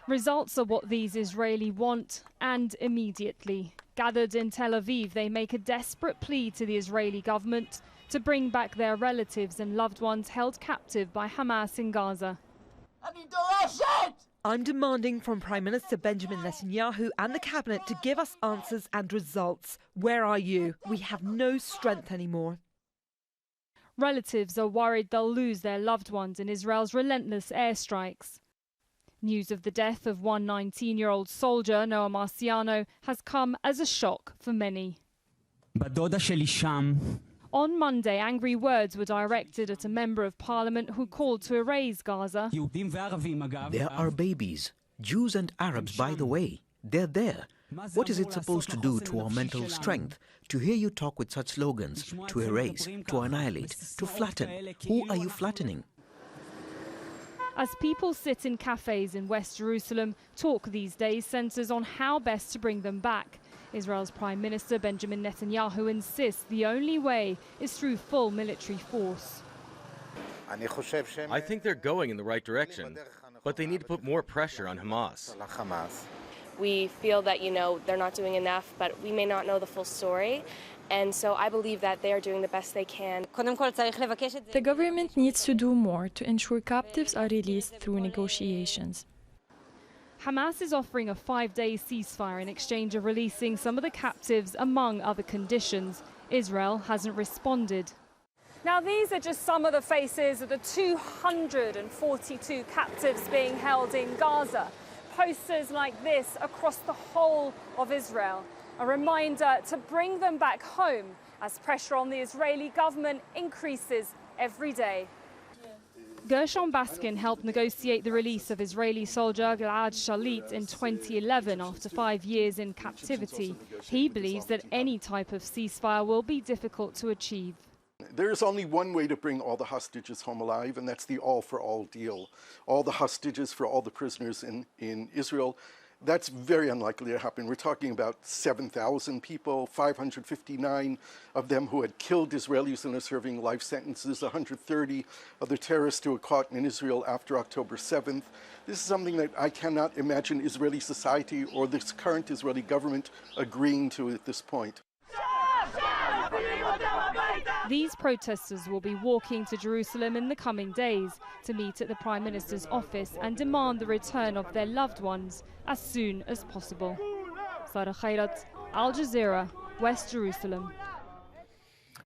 Results are what these Israeli want, and immediately. Gathered in Tel Aviv, they make a desperate plea to the Israeli government to bring back their relatives and loved ones held captive by Hamas in Gaza. I'm demanding from Prime Minister Benjamin Netanyahu and the cabinet to give us answers and results. Where are you? We have no strength anymore. Relatives are worried they'll lose their loved ones in Israel's relentless airstrikes. News of the death of one 19-year-old soldier, Noah Marciano, has come as a shock for many. On Monday, angry words were directed at a member of parliament who called to erase Gaza. There are babies, Jews and Arabs, by the way. They're there. What is it supposed to do to our mental strength to hear you talk with such slogans? To erase, to annihilate, to flatten. Who are you flattening? As people sit in cafes in West Jerusalem, talk these days centres on how best to bring them back. Israel's Prime Minister Benjamin Netanyahu insists the only way is through full military force. I think they're going in the right direction, but they need to put more pressure on Hamas. We feel that, they're not doing enough, but we may not know the full story. And so I believe that they are doing the best they can. The government needs to do more to ensure captives are released through negotiations. Hamas is offering a 5-day ceasefire in exchange of releasing some of the captives, among other conditions. Israel hasn't responded. Now, these are just some of the faces of the 242 captives being held in Gaza. Posters like this across the whole of Israel. A reminder to bring them back home as pressure on the Israeli government increases every day. Gershon Baskin helped negotiate the release of Israeli soldier Gilad Shalit in 2011 after 5 years in captivity. He believes that any type of ceasefire will be difficult to achieve. There is only one way to bring all the hostages home alive, and that's the all-for-all deal. All the hostages for all the prisoners in Israel. That's very unlikely to happen. We're talking about 7,000 people, 559 of them who had killed Israelis and are serving life sentences, 130 other terrorists who were caught in Israel after October 7th. This is something that I cannot imagine Israeli society or this current Israeli government agreeing to at this point. These protesters will be walking to Jerusalem in the coming days to meet at the Prime Minister's office and demand the return of their loved ones as soon as possible. Sara, Khairat, Al Jazeera, West Jerusalem.